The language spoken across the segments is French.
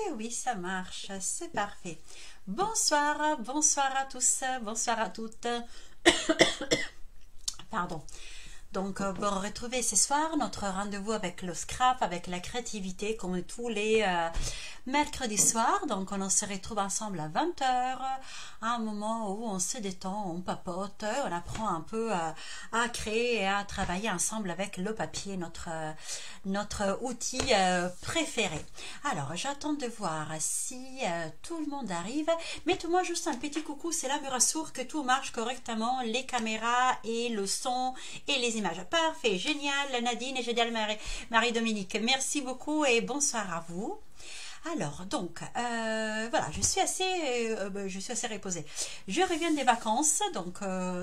Et oui, ça marche, c'est parfait. Bonsoir, bonsoir à tous, bonsoir à toutes. Pardon. Donc, pour retrouver ce soir notre rendez-vous avec le scrap, avec la créativité, comme tous les mercredis soirs. Donc, on se retrouve ensemble à 20 heures, à un moment où on se détend, on papote, on apprend un peu à créer et à travailler ensemble avec le papier, notre outil préféré. Alors, j'attends de voir si tout le monde arrive. Mettez-moi juste un petit coucou, cela me rassure que tout marche correctement, les caméras et le son et les images. Parfait, génial Nadine et génial Marie-Dominique. Merci beaucoup et bonsoir à vous. Alors, donc, voilà, je suis assez reposée. Je reviens des vacances, donc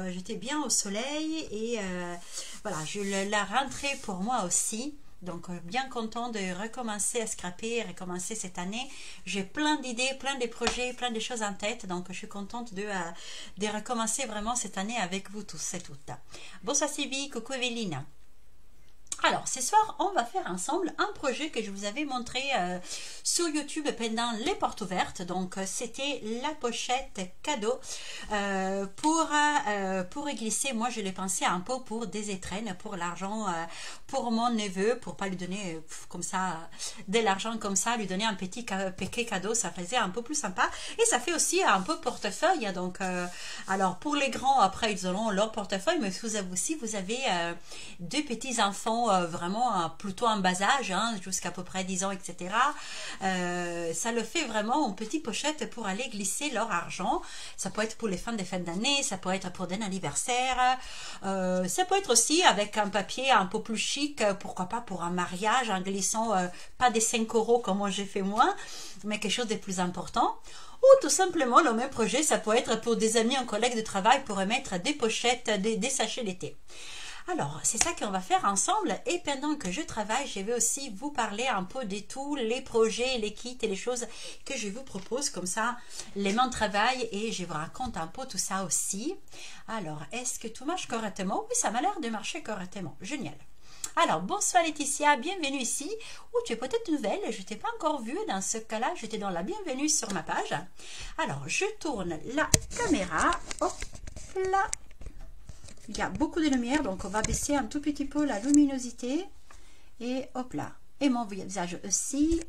j'étais bien au soleil et voilà, la rentrée pour moi aussi. Donc, bien content de recommencer à scraper, recommencer cette année. J'ai plein d'idées, plein de projets, plein de choses en tête. Donc, je suis contente de recommencer vraiment cette année avec vous tous et toutes. Bonsoir Sylvie, coucou Evelyne. Alors, ce soir, on va faire ensemble un projet que je vous avais montré sur YouTube pendant les portes ouvertes. Donc, c'était la pochette cadeau pour y glisser. Moi, je l'ai pensé un peu pour des étrennes, pour l'argent, pour mon neveu, pour pas lui donner comme ça de l'argent comme ça, lui donner un petit paquet cadeau, ça faisait un peu plus sympa. Et ça fait aussi un peu portefeuille. Donc, alors, pour les grands, après, ils auront leur portefeuille, mais si vous avez deux petits enfants vraiment plutôt en bas âge, hein, jusqu'à peu près 10 ans, etc. Ça le fait vraiment en petite pochette pour aller glisser leur argent. Ça peut être pour les fins d'année, ça peut être pour des anniversaires, ça peut être aussi avec un papier un peu plus chic, pourquoi pas pour un mariage, en glissant pas des 5 euros comme moi j'ai fait moi, mais quelque chose de plus important. Ou tout simplement, le même projet, ça peut être pour des amis, un collègue de travail, pour remettre des pochettes, des sachets d'été. Alors, c'est ça qu'on va faire ensemble et pendant que je travaille, je vais aussi vous parler un peu de tous les projets, les kits et les choses que je vous propose. Comme ça, les mains travaillent et je vous raconte un peu tout ça aussi. Alors, est-ce que tout marche correctement? Oui, ça m'a l'air de marcher correctement. Génial. Alors, bonsoir Laetitia, bienvenue ici. Ou tu es peut-être nouvelle, je ne t'ai pas encore vue. Dans ce cas-là, je t'ai dans la bienvenue sur ma page. Alors, je tourne la caméra. Hop là. Il y a beaucoup de lumière, donc on va baisser un tout petit peu la luminosité. Et hop là. Et mon visage aussi.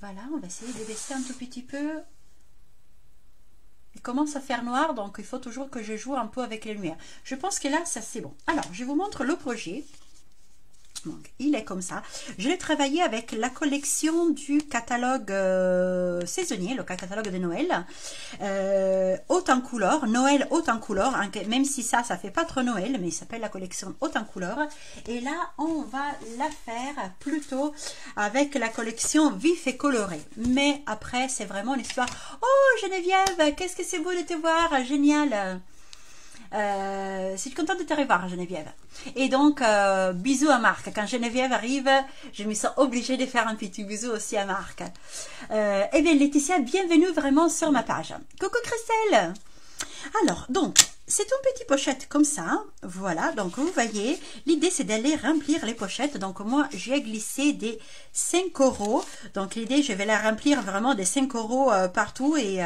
Voilà, on va essayer de baisser un tout petit peu. Il commence à faire noir, donc il faut toujours que je joue un peu avec les lumières. Je pense que là, ça c'est bon. Alors, je vous montre le projet. Donc, il est comme ça. Je l'ai travaillé avec la collection du catalogue saisonnier, le catalogue de Noël, haute en couleur, Noël haute en couleur, hein, même si ça fait pas trop Noël, mais il s'appelle la collection haute en couleur. Et là, on va la faire plutôt avec la collection vif et coloré. Mais après, c'est vraiment l'histoire. Oh, Geneviève, qu'est-ce que c'est beau de te voir, génial. Je suis contente de te revoir, Geneviève. Et donc, bisous à Marc. Quand Geneviève arrive, je me sens obligée de faire un petit bisou aussi à Marc. Eh bien, Laetitia, bienvenue vraiment sur ma page. Coucou Christelle. Alors, donc, c'est une petite pochette comme ça. Voilà, donc vous voyez, l'idée c'est d'aller remplir les pochettes. Donc moi, j'ai glissé des 5 euros. Donc l'idée, je vais la remplir vraiment des 5 euros partout. Et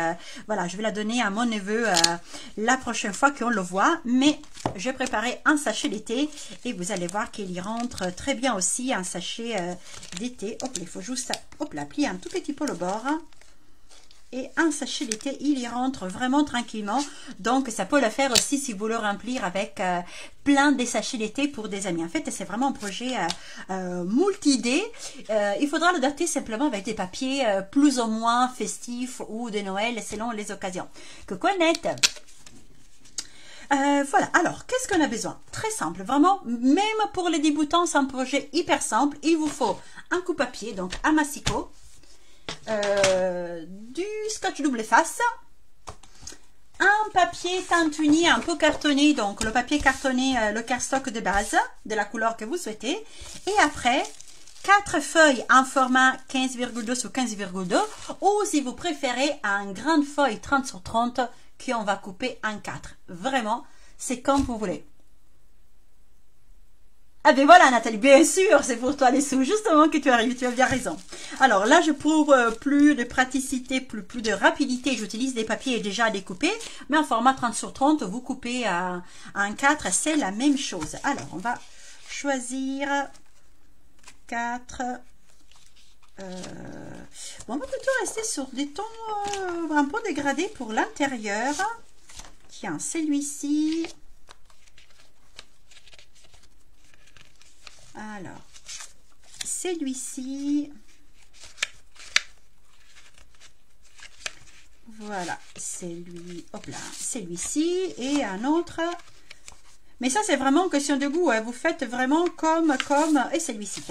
voilà, je vais la donner à mon neveu la prochaine fois qu'on le voit. Mais j'ai préparé un sachet d'été. Et vous allez voir qu'il y rentre très bien aussi un sachet d'été. Hop, il faut juste hop, là, plier un tout petit peu le bord. Et un sachet d'été, il y rentre vraiment tranquillement. Donc, ça peut le faire aussi si vous le remplir avec plein de sachets d'été pour des amis. En fait, c'est vraiment un projet multi-idées. Il faudra le dater simplement avec des papiers plus ou moins festifs ou de Noël selon les occasions. Coucou Annette. Voilà, alors, qu'est-ce qu'on a besoin? Très simple, vraiment, même pour les débutants, c'est un projet hyper simple. Il vous faut un coup papier, donc un massicot. Du scotch double face, un papier tintuni un peu cartonné, donc le papier cartonné, le cardstock de base de la couleur que vous souhaitez, et après 4 feuilles en format 15,2 sur 15,2 ou si vous préférez en grande feuille 30 sur 30 qu'on va couper en 4. Vraiment, c'est comme vous voulez. Ah ben voilà Nathalie, bien sûr, c'est pour toi les sous, justement que tu arrives, tu as bien raison. Alors là, je prouve plus de praticité, plus de rapidité, j'utilise des papiers déjà à découper, mais en format 30/30, vous coupez à un 4, c'est la même chose. Alors, on va choisir 4. Bon, on va plutôt rester sur des tons un peu dégradés pour l'intérieur. Tiens, celui-ci. Alors, celui-ci. Voilà, hop là, celui-ci et un autre. Mais ça, c'est vraiment question de goût. Hein. Vous faites vraiment comme, et celui-ci.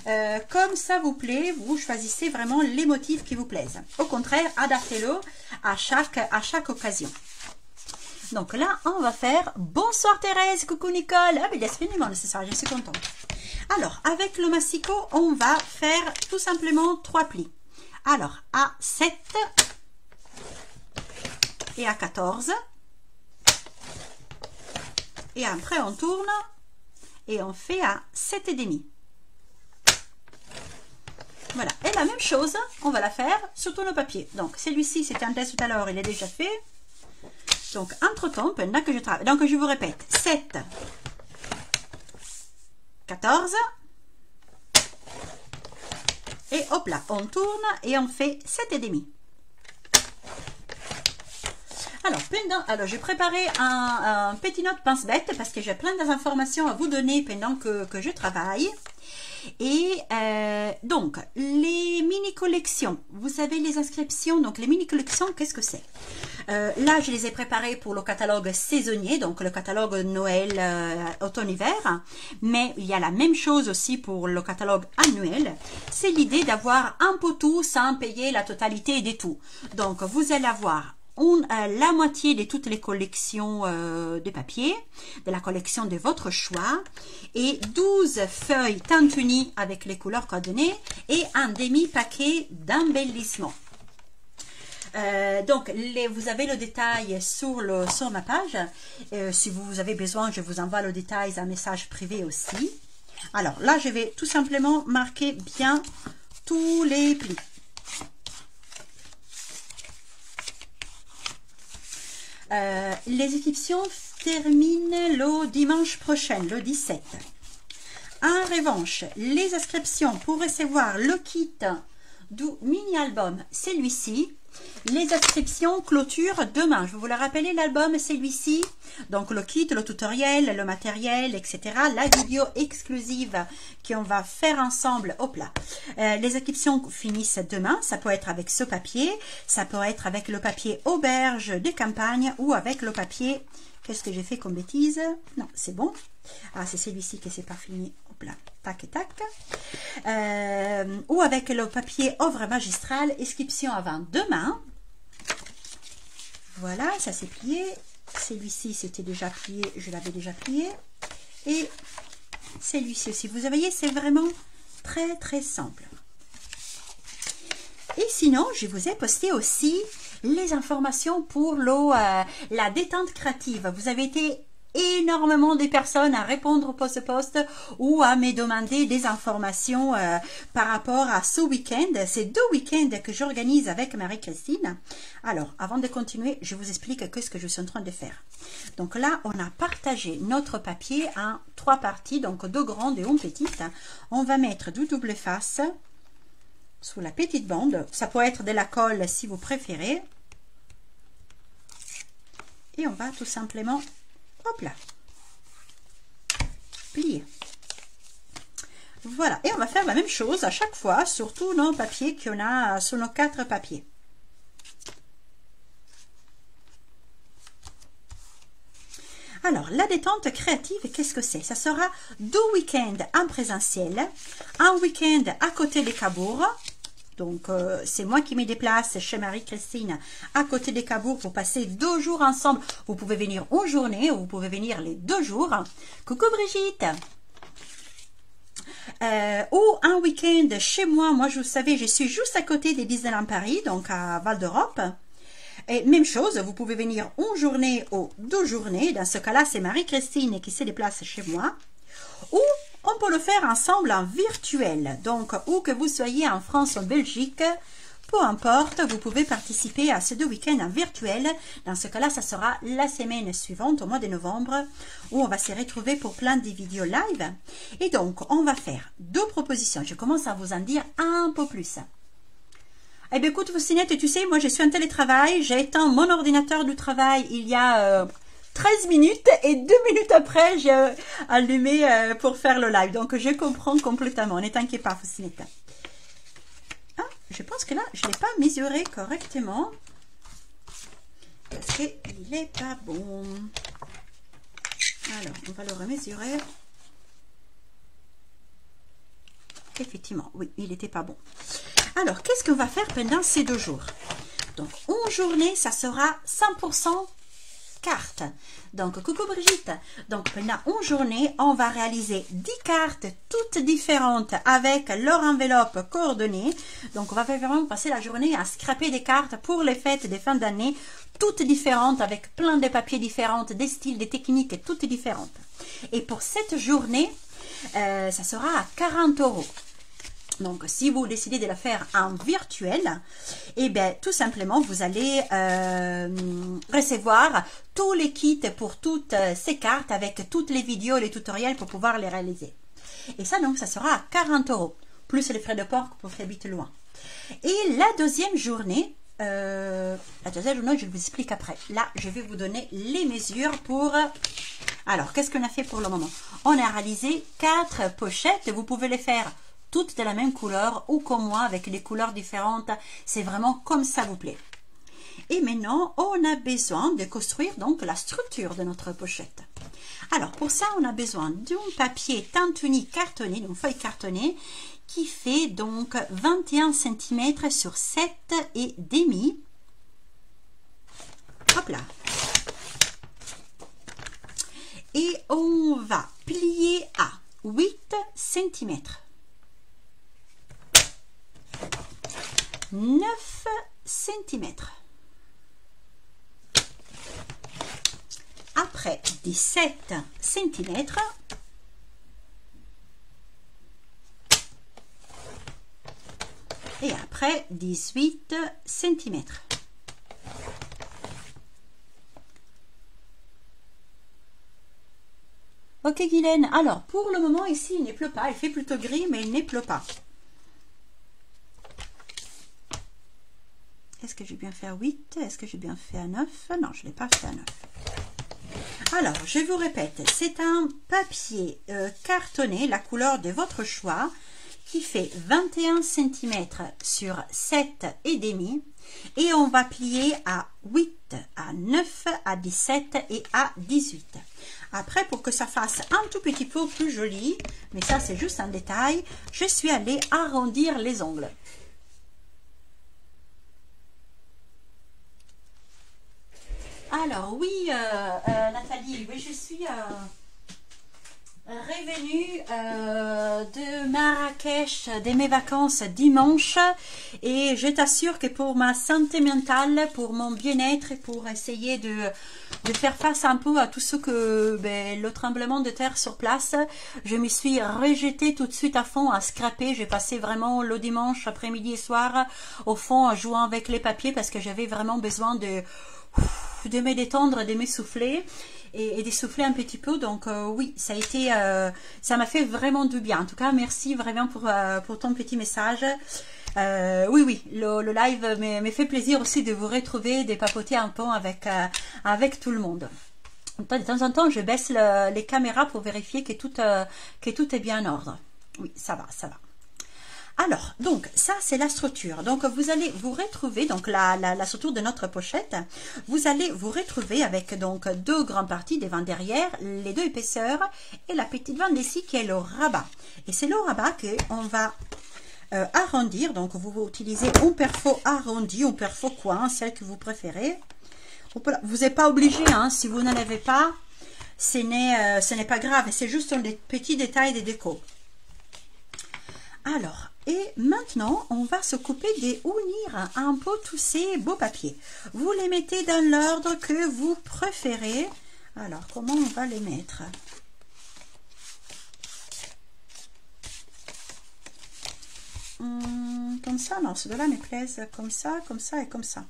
Comme ça vous plaît, vous choisissez vraiment les motifs qui vous plaisent. Au contraire, adaptez-le à chaque occasion. Donc là, on va faire bonsoir Thérèse, coucou Nicole. Ah, mais l'infiniment nécessaire, je suis contente. Alors, avec le massicot, on va faire tout simplement 3 plis. Alors, à 7 et à 14. Et après, on tourne et on fait à 7,5. Voilà, et la même chose, on va la faire sur tous nos papiers. Donc, celui-ci, c'était un test tout à l'heure, il est déjà fait. Donc, entre-temps, pendant que je travaille, donc je vous répète, 7, 14, et hop là, on tourne et on fait 7,5. Alors, j'ai préparé un petit note pince-bête parce que j'ai plein d'informations à vous donner pendant que je travaille. Et donc, les mini-collections, vous savez les inscriptions, donc les mini-collections, qu'est-ce que c'est? Là, je les ai préparées pour le catalogue saisonnier, donc le catalogue Noël, automne-hiver, mais il y a la même chose aussi pour le catalogue annuel. C'est l'idée d'avoir un peu tout sans payer la totalité des tout. Donc, vous allez avoir la moitié de toutes les collections de papier, de la collection de votre choix, et 12 feuilles tentunies avec les couleurs coordonnées et un demi-paquet d'embellissement. Donc, vous avez le détail sur ma page. Si vous avez besoin, je vous envoie le détail, un message privé aussi. Alors là, je vais tout simplement marquer bien tous les plis. Les inscriptions terminent le dimanche prochain, le 17. En revanche, les inscriptions pour recevoir le kit du mini-album, celui-ci, les inscriptions clôturent demain. Je vais vous le rappeler, l'album, c'est celui-ci. Donc, le kit, le tutoriel, le matériel, etc. La vidéo exclusive qu'on va faire ensemble. Hop là. Les inscriptions finissent demain. Ça peut être avec ce papier. Ça peut être avec le papier auberge de campagne ou avec le papier... Qu'est-ce que j'ai fait comme bêtise? Non, c'est bon. Ah, c'est celui-ci qui s'est pas fini. Hop là. Tac et tac. Ou avec le papier œuvre magistrale, inscription avant demain. Voilà, ça s'est plié. Celui-ci, c'était déjà plié, je l'avais déjà plié. Et celui-ci aussi. Vous voyez, c'est vraiment très, très simple. Et sinon, je vous ai posté aussi les informations pour la détente créative. Vous avez été énormément de personnes à répondre au post ou à me demander des informations par rapport à ce week-end. C'est 2 week-ends que j'organise avec Marie-Christine. Alors, avant de continuer, je vous explique ce que je suis en train de faire. Donc là, on a partagé notre papier en 3 parties, donc 2 grandes et 1 petite. On va mettre du double face sous la petite bande. Ça peut être de la colle si vous préférez. Et on va tout simplement, hop là, plier. Voilà, et on va faire la même chose à chaque fois sur tous nos papiers qu'on a, sur nos 4 papiers. Alors, la détente créative, qu'est-ce que c'est? Ça sera 2 week-ends en présentiel, un week-end à côté des Cabourgs. Donc, c'est moi qui me déplace chez Marie-Christine à côté des Cabourgs pour passer 2 jours ensemble. Vous pouvez venir une journée ou vous pouvez venir les 2 jours. Coucou Brigitte! Ou un week-end chez moi. Moi, vous savez, je suis juste à côté des Disneyland Paris, donc à Val d'Europe. Et même chose, vous pouvez venir une journée ou 2 journées. Dans ce cas-là, c'est Marie-Christine qui se déplace chez moi. Ou peut le faire ensemble en virtuel. Donc, où que vous soyez en France ou en Belgique, peu importe, vous pouvez participer à ces 2 week-ends en virtuel. Dans ce cas-là, ça sera la semaine suivante, au mois de novembre, où on va se retrouver pour plein de vidéos live. Et donc, on va faire 2 propositions. Je commence à vous en dire un peu plus. Eh bien, écoute, Faustinette, tu sais, moi, je suis en télétravail. J'ai éteint mon ordinateur du travail il y a 13 minutes et 2 minutes après, j'ai allumé pour faire le live. Donc, je comprends complètement. Ne t'inquiète pas, Faustinette. Je pense que là, je ne l'ai pas mesuré correctement. Parce qu'il n'est pas bon. Alors, on va le remesurer. Effectivement, oui, il n'était pas bon. Alors, qu'est-ce qu'on va faire pendant ces 2 jours? Donc, une journée, ça sera 100% cartes. Donc, coucou Brigitte. Donc, pendant une journée, on va réaliser 10 cartes toutes différentes avec leur enveloppe coordonnée. Donc, on va vraiment passer la journée à scraper des cartes pour les fêtes des fins d'année, toutes différentes, avec plein de papiers différents, des styles, des techniques, toutes différentes. Et pour cette journée, ça sera à 40 €. Donc, si vous décidez de la faire en virtuel, eh bien, tout simplement, vous allez recevoir tous les kits pour toutes ces cartes avec toutes les vidéos et les tutoriels pour pouvoir les réaliser. Et ça, donc, ça sera à 40 €, plus les frais de port pour qui habite loin. Et la deuxième journée, je vous explique après. Là, je vais vous donner les mesures pour... Alors, qu'est-ce qu'on a fait pour le moment? On a réalisé 4 pochettes. Vous pouvez les faire toutes de la même couleur ou comme moi avec des couleurs différentes. C'est vraiment comme ça vous plaît. Et maintenant, on a besoin de construire donc la structure de notre pochette. Alors, pour ça, on a besoin d'un papier Tintuni cartonné, d'une feuille cartonnée, qui fait donc 21 cm sur 7,5. Hop là. Et on va plier à 8 cm. 9 cm. Après 17 cm. Et après 18 cm. Ok Guylaine, alors pour le moment ici il ne pleut pas, il fait plutôt gris mais il ne pleut pas. Est-ce que j'ai bien fait à 8? Est-ce que j'ai bien fait à 9? Non, je ne l'ai pas fait à 9. Alors, je vous répète, c'est un papier cartonné, la couleur de votre choix, qui fait 21 cm sur 7,5 et on va plier à 8, à 9, à 17 et à 18. Après, pour que ça fasse un tout petit peu plus joli, mais ça c'est juste un détail, je suis allée arrondir les ongles. Alors oui, Nathalie, oui, je suis revenue de Marrakech, de mes vacances dimanche, et je t'assure que pour ma santé mentale, pour mon bien-être, pour essayer de faire face un peu à tout ce que le tremblement de terre sur place, je me suis rejetée tout de suite à fond à scraper. J'ai passé vraiment le dimanche après-midi et soir au fond à jouer avec les papiers parce que j'avais vraiment besoin de me détendre, de m'essouffler et de souffler un petit peu. Donc oui, ça a été, ça m'a fait vraiment du bien. En tout cas, merci vraiment pour ton petit message. Oui, le live me fait plaisir aussi de vous retrouver, de papoter un peu avec tout le monde. De temps en temps, je baisse les caméras pour vérifier que tout est bien en ordre. Oui, ça va, ça va. Alors, donc, ça, c'est la structure. Donc, vous allez vous retrouver, donc, la structure de notre pochette, vous allez vous retrouver avec, donc, 2 grandes parties devant derrière, les 2 épaisseurs, et la petite bande ici qui est le rabat. Et c'est le rabat qu'on va arrondir. Donc, vous utilisez un perfo arrondi, un perfo coin, celle que vous préférez. Vous n'êtes pas obligé, hein, si vous n'en avez pas, ce n'est pas grave, c'est juste un petit détail de déco. Alors, et maintenant, on va s'occuper d'unir un peu tous ces beaux papiers. Vous les mettez dans l'ordre que vous préférez. Alors, comment on va les mettre? Comme ça, non, ceux-là me plaisent comme ça et comme ça.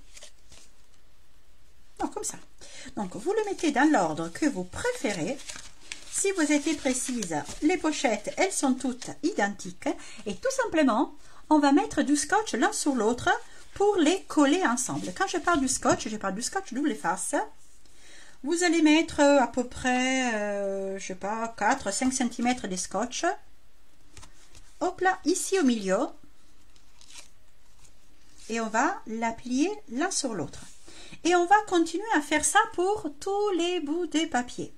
Non, comme ça. Donc, vous le mettez dans l'ordre que vous préférez. Si vous étiez précise, les pochettes, elles sont toutes identiques. Et tout simplement, on va mettre du scotch l'un sur l'autre pour les coller ensemble. Quand je parle du scotch double face. Vous allez mettre à peu près, je sais pas, 4-5 cm de scotch. Hop là, ici au milieu. Et on va la plier l'un sur l'autre. Et on va continuer à faire ça pour tous les bouts de papier.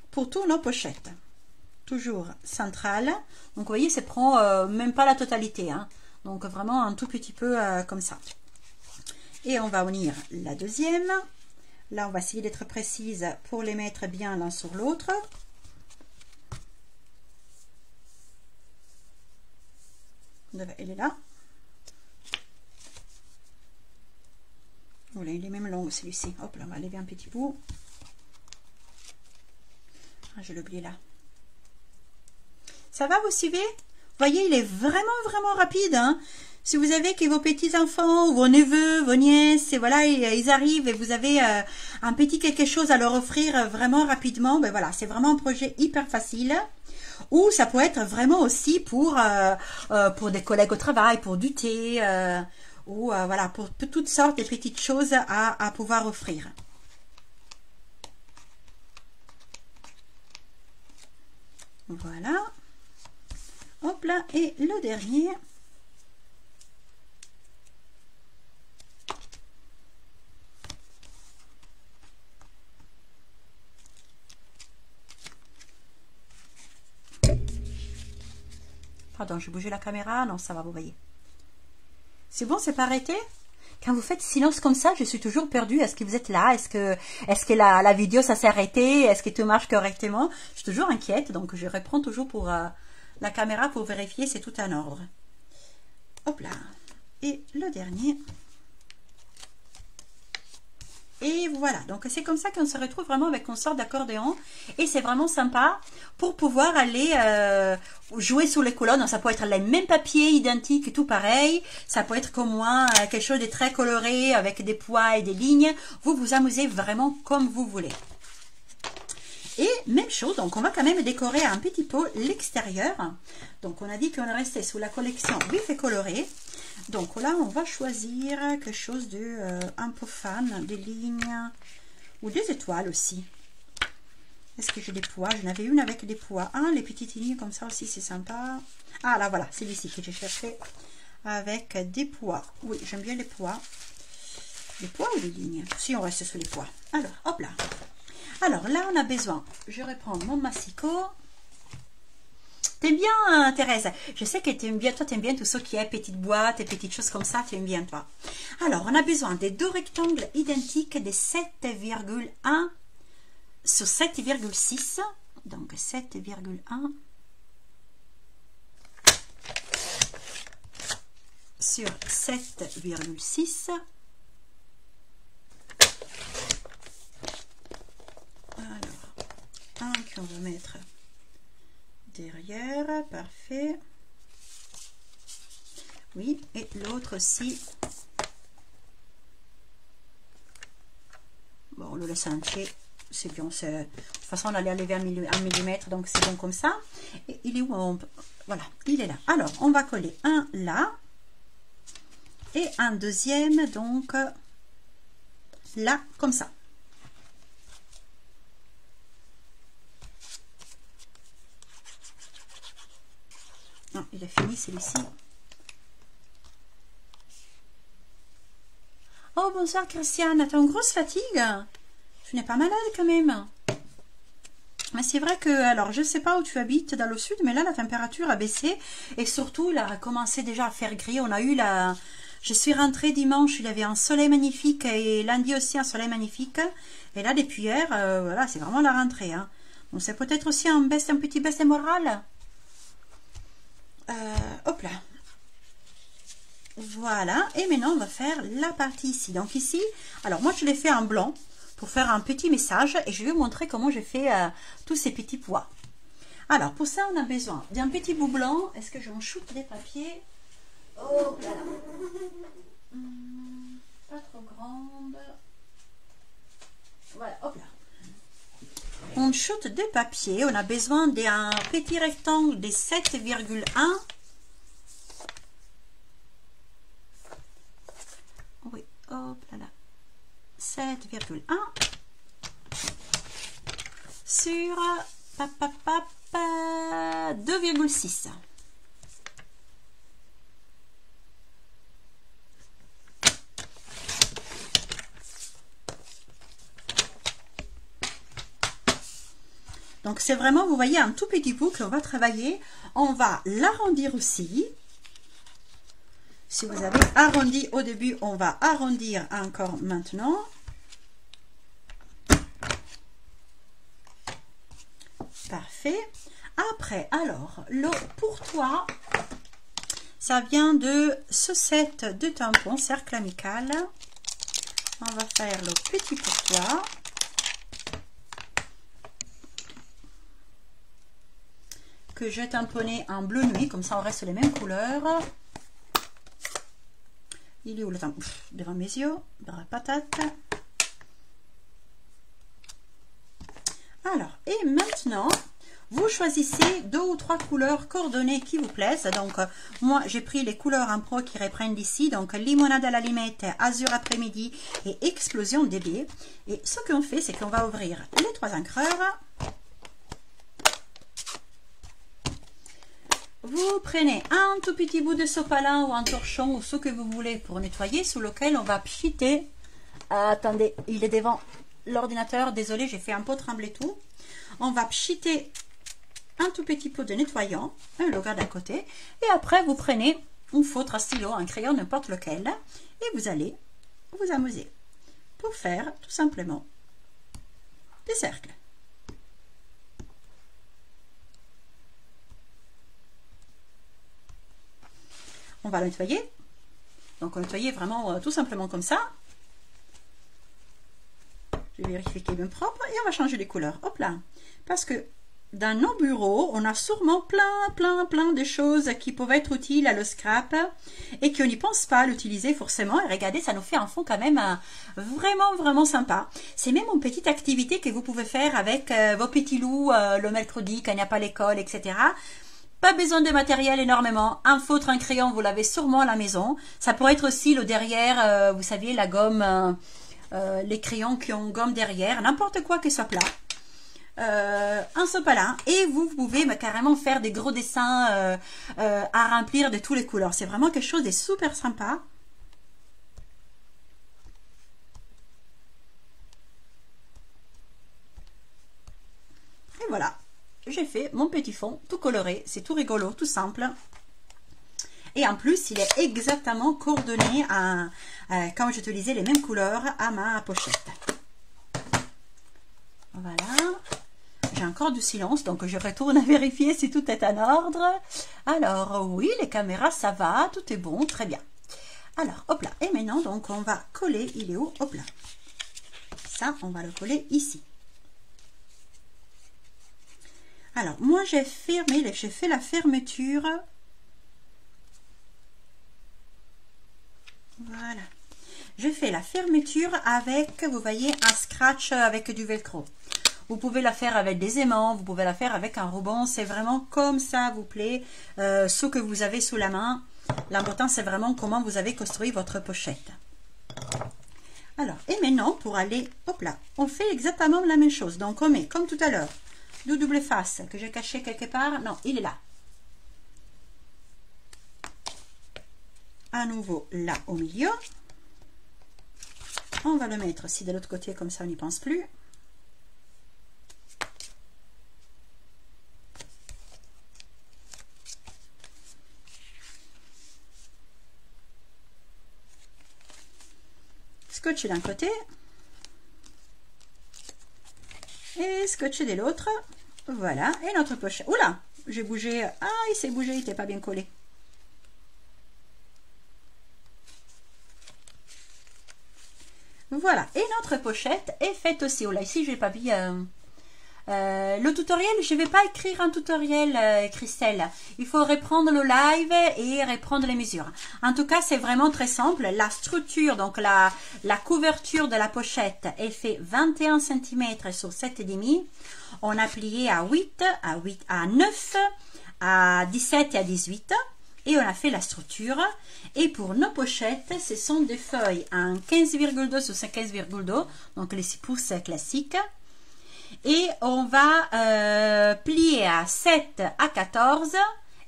Pour tous nos pochettes. Toujours centrale. Donc vous voyez, ça prend même pas la totalité. Hein. Donc vraiment un tout petit peu comme ça. Et on va unir la deuxième. Là, on va essayer d'être précise pour les mettre bien l'un sur l'autre. Elle est là. Voilà, il est même long celui-ci. Hop là, on va lever un petit bout. Ah, je l'ai oublié là. Ça va, vous suivez? Vous voyez, il est vraiment rapide. Hein. Si vous avez que vos petits-enfants, vos neveux, vos nièces, et voilà, ils arrivent et vous avez un petit quelque chose à leur offrir vraiment rapidement, ben voilà, c'est vraiment un projet hyper facile. Ou ça peut être vraiment aussi pour des collègues au travail, pour du thé, ou voilà, pour toutes sortes de petites choses à pouvoir offrir. Voilà. Hop là, et le dernier. Pardon, j'ai bougé la caméra. Non, ça va, vous voyez. C'est bon, c'est pas arrêté? Quand vous faites silence comme ça, je suis toujours perdue. Est-ce que vous êtes là? Est-ce que la vidéo, ça s'est arrêté? Est-ce que tout marche correctement? Je suis toujours inquiète, donc je reprends toujours pour la caméra pour vérifier c'est tout en ordre. Hop là. Et le dernier. Et voilà, donc c'est comme ça qu'on se retrouve vraiment avec une sorte d'accordéon. Et c'est vraiment sympa pour pouvoir aller jouer sur les colonnes. Ça peut être les mêmes papiers identiques, tout pareil. Ça peut être comme moi, quelque chose de très coloré avec des poids et des lignes. Vous vous amusez vraiment comme vous voulez. Et même chose, donc on va quand même décorer un petit peu l'extérieur. Donc on a dit qu'on restait sous la collection vif et coloré. Donc là on va choisir quelque chose de un peu fan, des lignes ou des étoiles aussi. Est-ce que j'ai des pois? J'en avais une avec des pois. Ah, les petites lignes comme ça aussi c'est sympa. Ah là voilà, c'est celui-ci que j'ai cherché avec des pois. Oui, j'aime bien les pois. Des pois ou des lignes? Si on reste sur les pois. Alors, hop là. Alors là, on a besoin, je reprends mon massicot. T'aimes bien, Thérèse? Je sais que t'aimes bien, toi t'aimes bien tout ce qui est petites boîtes et petites choses comme ça, t'aimes bien toi. Alors, on a besoin des deux rectangles identiques de 7,1 sur 7,6. Donc 7,1 sur 7,6. Alors, un qu'on va mettre derrière, parfait. Oui, et l'autre aussi. Bon, on le laisse entier, c'est bien. De toute façon, on allait enlever un millimètre, donc c'est bon comme ça. Et il est où? Voilà, il est là. Alors, on va coller un là. Et un deuxième, donc, là, comme ça. Non, il a fini celui-ci. Oh, bonsoir Christiane, t'as une grosse fatigue? Tu n'es pas malade quand même? Mais c'est vrai que, alors je sais pas où tu habites dans le sud, mais là la température a baissé et surtout il a commencé déjà à faire gris. On a eu la... Je suis rentrée dimanche, il y avait un soleil magnifique et lundi aussi un soleil magnifique. Et là depuis hier, voilà, c'est vraiment la rentrée. Hein. Donc c'est peut-être aussi un petit baisse de morale. Hop là. Voilà, et maintenant on va faire la partie ici. Donc ici, alors moi je l'ai fait en blanc pour faire un petit message et je vais vous montrer comment j'ai fait tous ces petits pois. Alors pour ça on a besoin d'un petit bout blanc. Est-ce que j'en shoot des papiers? Oh là là. Pas trop grande. Voilà, hop là. On shoot des papiers. On a besoin d'un petit rectangle de 7,1. Oui, hop là là. 7,1 sur 2,6. Donc c'est vraiment, vous voyez, un tout petit bout qu'on va travailler. On va l'arrondir aussi. Si vous avez arrondi au début, on va arrondir encore maintenant. Parfait. Après, alors, le pourtoit, ça vient de ce set de tampons cercle amical. On va faire le petit pourtoit. Que j'ai tamponné en bleu nuit, comme ça on reste les mêmes couleurs. Il est où le tampon? Devant mes yeux, dans la patate. Alors, et maintenant, vous choisissez 2 ou 3 couleurs coordonnées qui vous plaisent. Donc, moi, j'ai pris les couleurs en pro qui reprennent d'ici. Donc, limonade à la limette, azur après-midi et explosion DB. Et ce qu'on fait, c'est qu'on va ouvrir les 3 encreurs. Vous prenez un tout petit bout de sopalin ou un torchon ou ce que vous voulez pour nettoyer, sous lequel on va pchiter. Attendez, il est devant l'ordinateur. Désolé, j'ai fait un peu trembler tout. On va pchiter un tout petit peu de nettoyant, le garde à côté. Et après, vous prenez un feutre, un stylo, un crayon, n'importe lequel. Et vous allez vous amuser pour faire tout simplement des cercles. On va le nettoyer. Donc, on va nettoyer vraiment tout simplement comme ça. Je vais vérifier qu'il est bien propre. Et on va changer les couleurs. Hop là. Parce que dans nos bureaux, on a sûrement plein de choses qui peuvent être utiles à le scrap et qu'on n'y pense pas à l'utiliser forcément. Et regardez, ça nous fait un fond quand même vraiment sympa. C'est même une petite activité que vous pouvez faire avec vos petits loups le mercredi quand il n'y a pas l'école, etc. Pas besoin de matériel énormément. Un feutre, un crayon, vous l'avez sûrement à la maison. Ça pourrait être aussi le derrière, vous savez, la gomme, les crayons qui ont gomme derrière. N'importe quoi que ce soit plat. Un sopalin. Et vous pouvez carrément faire des gros dessins à remplir de toutes les couleurs. C'est vraiment quelque chose de super sympa. Et voilà. J'ai fait mon petit fond tout coloré, c'est tout rigolo, tout simple. Et en plus, il est exactement coordonné comme je te disais, les mêmes couleurs à ma pochette. Voilà. J'ai encore du silence, donc je retourne à vérifier si tout est en ordre. Alors, oui, les caméras, ça va, tout est bon, très bien. Alors, hop là. Et maintenant, donc, on va coller, il est où? Hop là. Ça, on va le coller ici. Alors, moi, j'ai fait la fermeture. Voilà. J'ai fait la fermeture avec, vous voyez, un scratch avec du velcro. Vous pouvez la faire avec des aimants, vous pouvez la faire avec un ruban. C'est vraiment comme ça vous plaît, ce que vous avez sous la main. L'important, c'est vraiment comment vous avez construit votre pochette. Alors, et maintenant, pour aller, hop là, on fait exactement la même chose. Donc, on met, comme tout à l'heure, du double face que j'ai caché quelque part. Non, il est là. À nouveau là au milieu. On va le mettre aussi de l'autre côté, comme ça on n'y pense plus. Scotcher d'un côté. Et scotcher de l'autre. Voilà. Et notre pochette. Oula, j'ai bougé. Ah, il s'est bougé, il n'était pas bien collé. Voilà. Et notre pochette est faite aussi. Oh là, ici, je n'ai pas mis Le tutoriel, je ne vais pas écrire un tutoriel, Christelle. Il faut reprendre le live et reprendre les mesures. En tout cas, c'est vraiment très simple. La structure, donc la couverture de la pochette, elle fait 21 cm sur 7,5. On a plié à 8, à 9, à 17 et à 18. Et on a fait la structure. Et pour nos pochettes, ce sont des feuilles en 15,2 sur 15,2, donc les 6 pouces classiques. Et on va plier à 7 à 14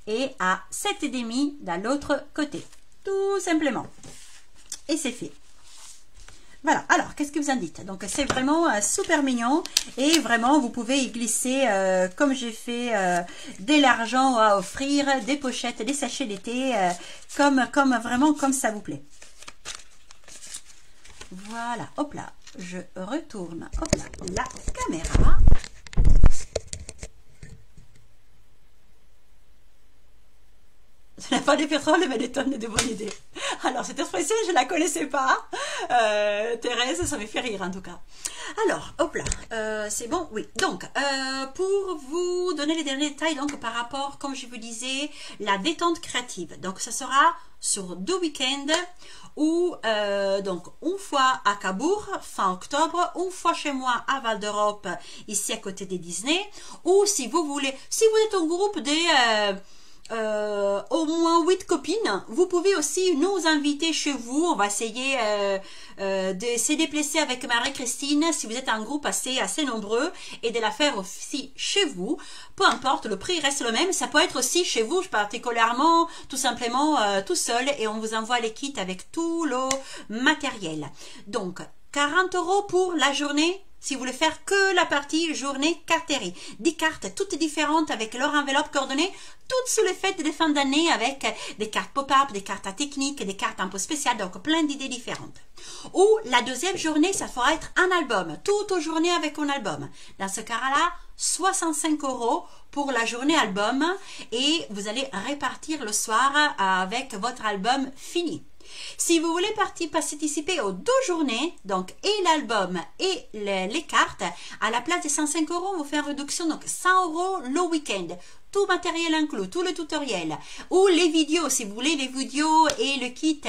et à 7,5 dans l'autre côté. Tout simplement. Et c'est fait. Voilà, alors, qu'est-ce que vous en dites? Donc, c'est vraiment super mignon. Et vraiment, vous pouvez y glisser, comme j'ai fait, de l'argent à offrir, des pochettes, des sachets d'été, vraiment comme ça vous plaît. Voilà, hop là, je retourne, hop là, la caméra. Ce n'est pas du pétrole, mais des tonnes de bonnes idées. Alors, cette expression, je ne la connaissais pas. Thérèse, ça me fait rire en tout cas. Alors, hop là, c'est bon? Oui. Donc, pour vous donner les derniers détails, donc par rapport, comme je vous disais, la détente créative. Donc, ça sera sur 2 week-ends ou donc une fois à Cabourg fin octobre, une fois chez moi à Val d'Europe, ici à côté des Disney, ou si vous voulez, si vous êtes un groupe de au moins 8 copines, vous pouvez aussi nous inviter chez vous. On va essayer de se déplacer avec Marie-Christine si vous êtes un groupe assez nombreux et de la faire aussi chez vous. Peu importe, le prix reste le même. Ça peut être aussi chez vous, particulièrement, tout simplement tout seul, et on vous envoie les kits avec tout le matériel. Donc, 40 € pour la journée. Si vous voulez faire que la partie journée cartérie, 10 cartes toutes différentes avec leur enveloppe coordonnée, toutes sous les fêtes de fin d'année avec des cartes pop-up, des cartes à technique, des cartes un peu spéciales, donc plein d'idées différentes. Ou la deuxième journée, ça fera être un album, toute journée avec un album. Dans ce cas-là, 65 € pour la journée album et vous allez répartir le soir avec votre album fini. Si vous voulez participer aux 2 journées, donc et l'album et les cartes, à la place de 105 €, on vous fait une réduction, donc 100 € le week-end. Tout matériel inclus, tout le tutoriel. Ou les vidéos, si vous voulez les vidéos et le kit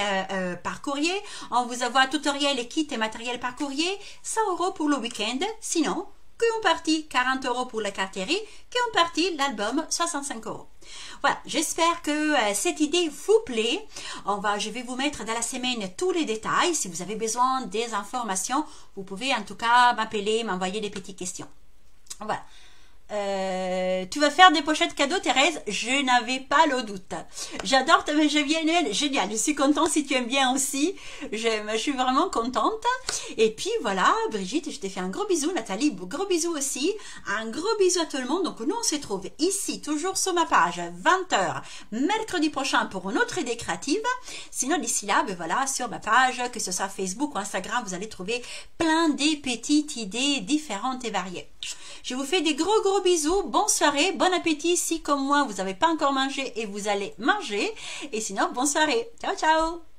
par courrier, on vous envoie tutoriel et kit et matériel par courrier, 100 € pour le week-end. Sinon, qu'une partie 40 € pour la cartérie, qu'une partie l'album 65 €. Voilà, j'espère que cette idée vous plaît. Je vais vous mettre dans la semaine tous les détails. Si vous avez besoin des informations, vous pouvez en tout cas m'appeler, m'envoyer des petites questions. Voilà. Tu vas faire des pochettes cadeaux, Thérèse? Je n'avais pas le doute. J'adore ta génial, génial. Je suis contente si tu aimes bien aussi. Je suis vraiment contente. Et puis voilà, Brigitte, je t'ai fait un gros bisou. Nathalie, gros bisou aussi. Un gros bisou à tout le monde. Donc nous, on se trouve ici, toujours sur ma page, 20 h, mercredi prochain pour une autre idée créative. Sinon, d'ici là, ben voilà, sur ma page, que ce soit Facebook ou Instagram, vous allez trouver plein de petites idées différentes et variées. Je vous fais des gros bisous, bonne soirée, bon appétit si comme moi vous n'avez pas encore mangé et vous allez manger. Et sinon, bonne soirée. Ciao, ciao.